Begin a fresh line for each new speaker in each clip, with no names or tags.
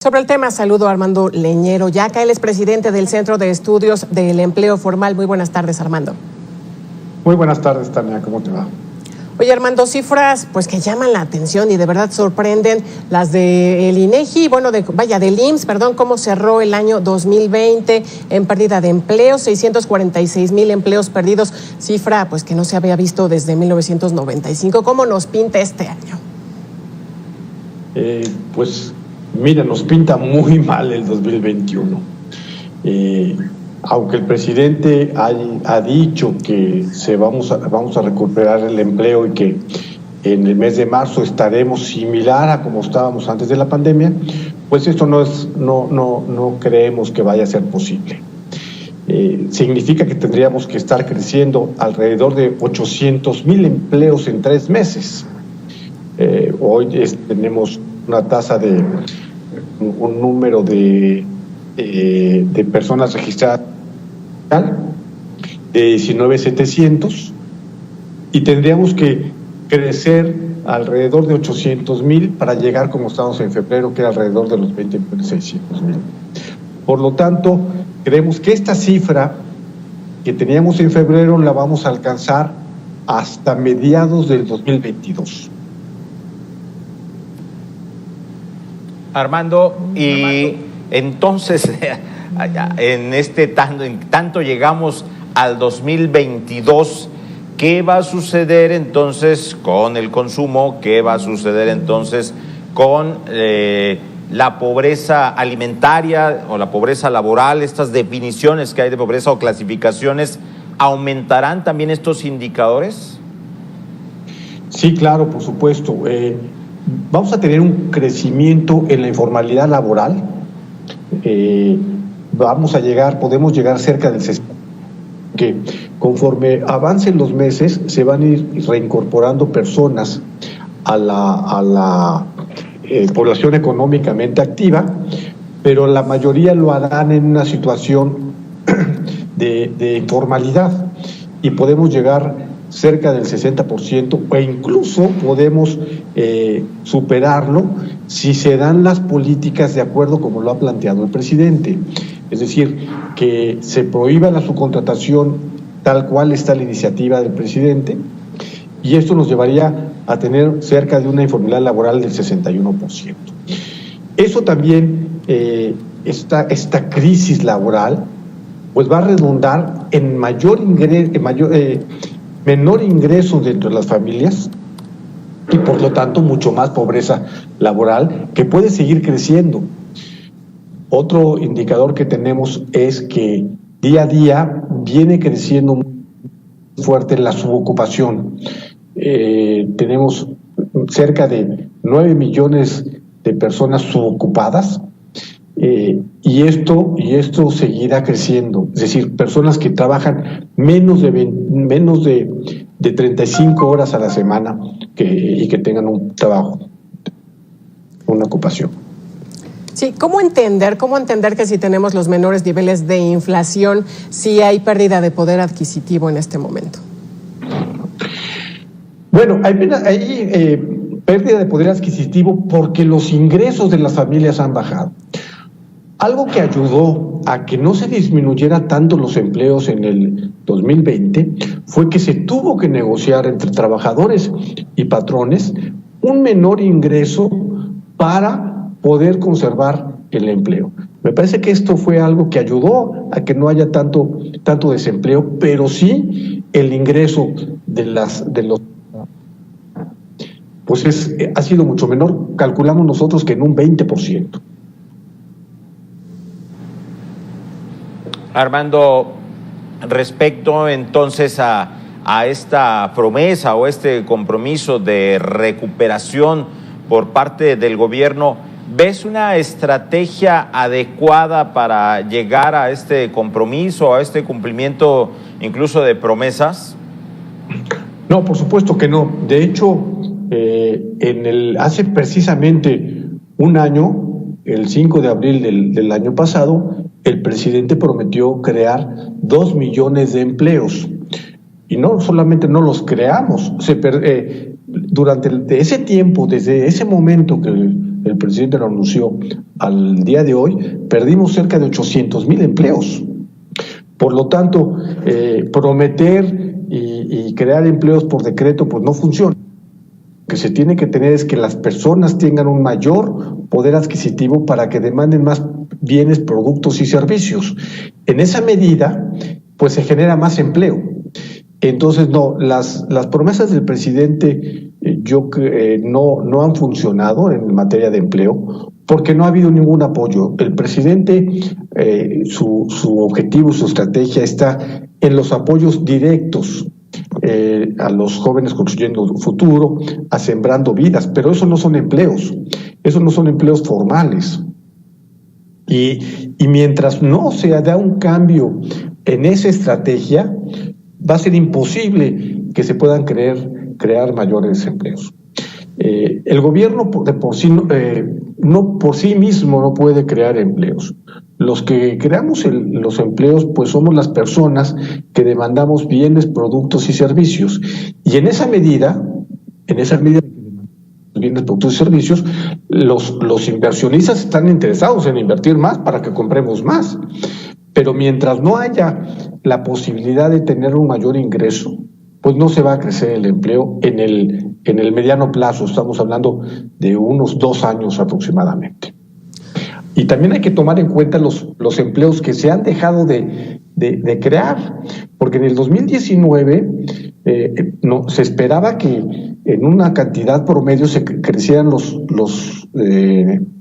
Sobre el tema, saludo a Armando Leñero Yaca, él es presidente del Centro de Estudios del Empleo Formal. Muy buenas tardes, Armando.
Muy buenas tardes, Tania, ¿cómo te va?
Oye, Armando, cifras pues que llaman la atención y de verdad sorprenden, las del INEGI, del IMSS, cómo cerró el año 2020 en pérdida de empleo, 646,000 empleos perdidos, cifra pues que no se había visto desde 1995. ¿Cómo nos pinta este año?
Mira, nos pinta muy mal el 2021. Aunque el presidente ha dicho que vamos a recuperar el empleo y que en el mes de marzo estaremos similar a como estábamos antes de la pandemia, pues esto no creemos que vaya a ser posible. Significa que tendríamos que estar creciendo alrededor de 800,000 empleos en 3 meses. Hoy tenemos una tasa de un número de personas registradas de 19,700 y tendríamos que crecer alrededor de 800,000 para llegar como estamos en febrero, que era alrededor de los 20,600,000. Por lo tanto, creemos que esta cifra que teníamos en febrero la vamos a alcanzar hasta mediados del 2022.
Armando, y entonces en tanto llegamos al 2022, ¿qué va a suceder entonces con el consumo? ¿Qué va a suceder entonces con la pobreza alimentaria o la pobreza laboral? Estas definiciones que hay de pobreza o clasificaciones, ¿aumentarán también estos indicadores?
Sí, claro, por supuesto. Vamos a tener un crecimiento en la informalidad laboral. Podemos llegar cerca del 60%, que conforme avancen los meses se van a ir reincorporando personas a la población económicamente activa, pero la mayoría lo harán en una situación de informalidad y podemos llegar cerca del 60% e incluso podemos superarlo si se dan las políticas de acuerdo como lo ha planteado el presidente. Es decir, que se prohíba la subcontratación tal cual está la iniciativa del presidente, y esto nos llevaría a tener cerca de una informalidad laboral del 61%. Eso también, esta crisis laboral, pues va a redundar en menor ingreso dentro de las familias y por lo tanto mucho más pobreza laboral que puede seguir creciendo. Otro indicador que tenemos es que día a día viene creciendo muy fuerte la subocupación. Tenemos cerca de 9 millones de personas subocupadas, y esto seguirá creciendo. Es decir, personas que trabajan menos de 35 horas a la semana y que tengan un trabajo, una ocupación.
Sí, ¿cómo entender que si tenemos los menores niveles de inflación, sí hay pérdida de poder adquisitivo en este momento?
Bueno, hay pérdida de poder adquisitivo porque los ingresos de las familias han bajado. Algo que ayudó a que no se disminuyera tanto los empleos en el 2020 fue que se tuvo que negociar entre trabajadores y patrones un menor ingreso para poder conservar el empleo. Me parece que esto fue algo que ayudó a que no haya tanto desempleo, pero sí el ingreso ha sido mucho menor. Calculamos nosotros que en un 20%.
Armando, respecto entonces a esta promesa o este compromiso de recuperación por parte del gobierno, ¿ves una estrategia adecuada para llegar a este compromiso, a este cumplimiento incluso de promesas?
No, por supuesto que no. De hecho, hace precisamente un año, el 5 de abril del año pasado, el presidente prometió crear 2 millones de empleos. Y no solamente no los creamos, durante ese tiempo, desde ese momento que el presidente lo anunció al día de hoy, perdimos cerca de 800,000 empleos. Por lo tanto, prometer y crear empleos por decreto pues no funciona. Lo que se tiene que tener es que las personas tengan un mayor poder adquisitivo para que demanden más bienes, productos y servicios. En esa medida, pues se genera más empleo. Entonces, no, las promesas del presidente no han funcionado en materia de empleo porque no ha habido ningún apoyo. El presidente, su objetivo, su estrategia está en los apoyos directos a los jóvenes construyendo un futuro, a sembrando vidas, pero eso no son empleos formales. Y mientras no se da un cambio en esa estrategia, va a ser imposible que se puedan crear mayores empleos. El gobierno por sí mismo no puede crear empleos. Los que creamos los empleos, pues somos las personas que demandamos bienes, productos y servicios. Y en esa medida bienes, productos y servicios, los inversionistas están interesados en invertir más para que compremos más. Pero mientras no haya la posibilidad de tener un mayor ingreso, pues no se va a crecer el empleo en el mediano plazo. Estamos hablando de unos 2 años aproximadamente. Y también hay que tomar en cuenta los empleos que se han dejado de crear, porque en el 2019 se esperaba que en una cantidad promedio se crecieran los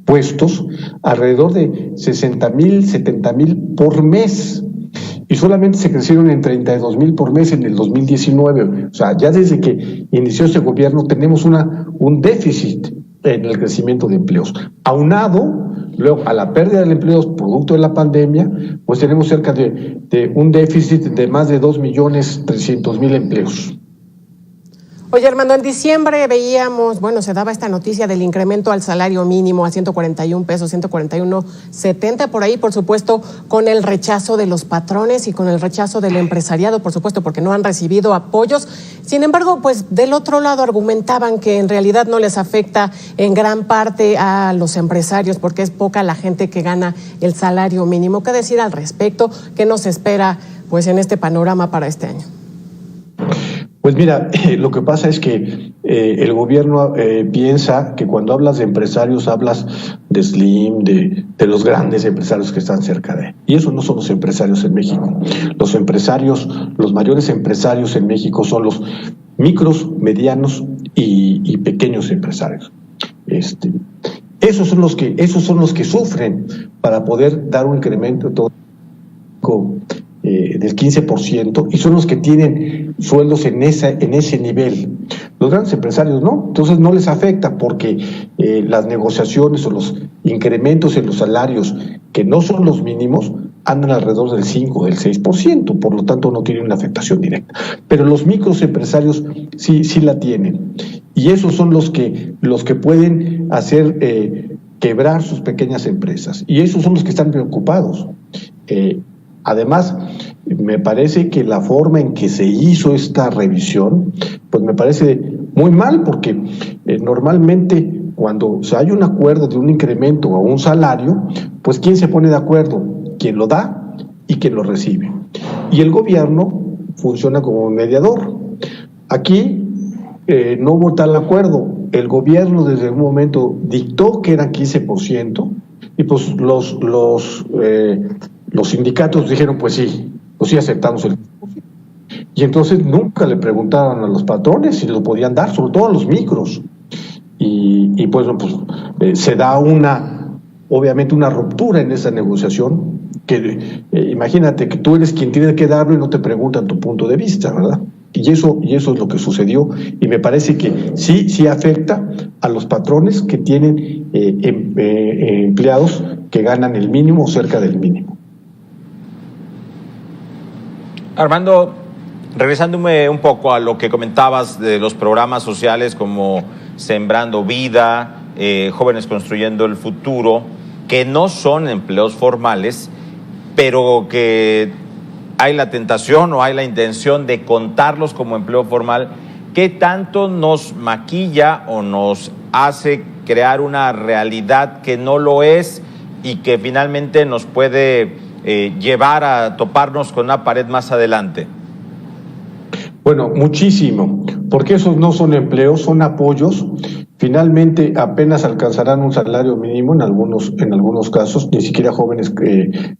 puestos alrededor de 60,000, 70,000 por mes, y solamente se crecieron en 32,000 por mes en el 2019. O sea, ya desde que inició este gobierno tenemos un déficit en el crecimiento de empleos. Aunado luego a la pérdida de empleos producto de la pandemia, pues tenemos cerca de un déficit de más de 2,300,000 empleos.
Oye, Armando, en diciembre veíamos, se daba esta noticia del incremento al salario mínimo a 141 pesos, 141.70 por ahí, por supuesto, con el rechazo de los patrones y con el rechazo del empresariado, por supuesto, porque no han recibido apoyos. Sin embargo, pues del otro lado argumentaban que en realidad no les afecta en gran parte a los empresarios porque es poca la gente que gana el salario mínimo. ¿Qué decir al respecto? ¿Qué nos espera pues en este panorama para este año?
Pues mira, lo que pasa es que el gobierno piensa que cuando hablas de empresarios hablas de Slim, de los grandes empresarios que están cerca de él. Y esos no son los empresarios en México. Los mayores empresarios en México son los micros, medianos y pequeños empresarios. Esos son los que sufren para poder dar un incremento todo del 15%, y son los que tienen sueldos en ese nivel. Los grandes empresarios no, entonces no les afecta porque las negociaciones o los incrementos en los salarios que no son los mínimos andan alrededor del 5 o del 6%, por lo tanto no tienen una afectación directa. Pero los microempresarios sí la tienen, y esos son los que pueden hacer quebrar sus pequeñas empresas, y esos son los que están preocupados. Además, me parece que la forma en que se hizo esta revisión, pues me parece muy mal, porque normalmente cuando hay un acuerdo de un incremento o un salario, pues ¿quién se pone de acuerdo? Quien lo da y quien lo recibe. Y el gobierno funciona como mediador. Aquí no hubo tal acuerdo. El gobierno desde un momento dictó que era 15%, y pues los sindicatos dijeron, pues sí aceptamos el 15%. Y entonces nunca le preguntaron a los patrones si lo podían dar, sobre todo a los micros. Y pues se da obviamente una ruptura en esa negociación, que imagínate que tú eres quien tiene que darlo y no te preguntan tu punto de vista, ¿verdad? Y eso es lo que sucedió, y me parece que sí afecta a los patrones que tienen empleados que ganan el mínimo o cerca del mínimo.
Armando, regresándome un poco a lo que comentabas de los programas sociales como Sembrando Vida, Jóvenes Construyendo el Futuro, que no son empleos formales, pero que hay la tentación o hay la intención de contarlos como empleo formal. ¿qué tanto nos maquilla o nos hace crear una realidad que no lo es y que finalmente nos puede llevar a toparnos con una pared más adelante?
Bueno, muchísimo, porque esos no son empleos, son apoyos. Finalmente apenas alcanzarán un salario mínimo en algunos casos, ni siquiera jóvenes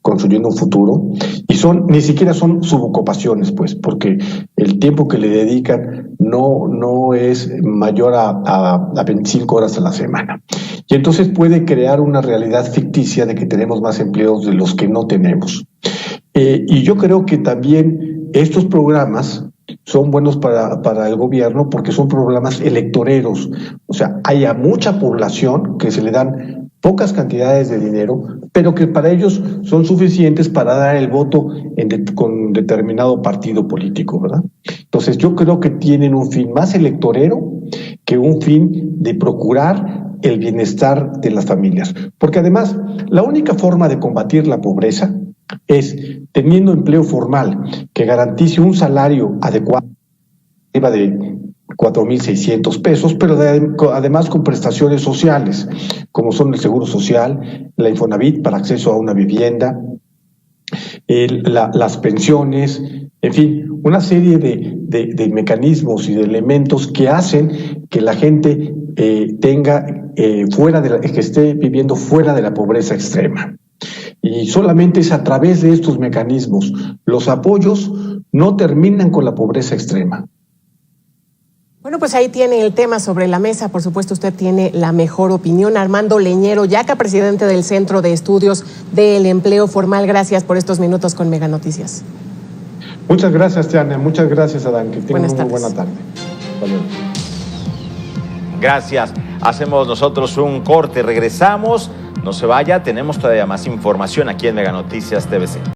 construyendo un futuro, y ni siquiera son subocupaciones, pues, porque el tiempo que le dedican no es mayor a 25 horas a la semana. Y entonces puede crear una realidad ficticia de que tenemos más empleos de los que no tenemos. Y yo creo que también estos programas son buenos para el gobierno porque son programas electoreros. O sea, hay a mucha población que se le dan pocas cantidades de dinero, pero que para ellos son suficientes para dar el voto con determinado partido político, ¿verdad? Entonces yo creo que tienen un fin más electorero que un fin de procurar el bienestar de las familias. Porque además, la única forma de combatir la pobreza es teniendo empleo formal que garantice un salario adecuado, arriba de 4,600 pesos, pero además con prestaciones sociales, como son el Seguro Social, la Infonavit para acceso a una vivienda, las pensiones, en fin, una serie de mecanismos y de elementos que hacen que la gente que esté viviendo fuera de la pobreza extrema. Y solamente es a través de estos mecanismos. Los apoyos no terminan con la pobreza extrema.
Bueno, pues ahí tiene el tema sobre la mesa. Por supuesto, usted tiene la mejor opinión. Armando Leñero Yaca, presidente del Centro de Estudios del Empleo Formal. Gracias por estos minutos con Mega Noticias.
Muchas gracias, Tiana. Muchas gracias, Adán. Que tengan una muy buena tarde. Hasta luego.
Gracias. Hacemos nosotros un corte. Regresamos. No se vaya. Tenemos todavía más información aquí en Mega Noticias TVC.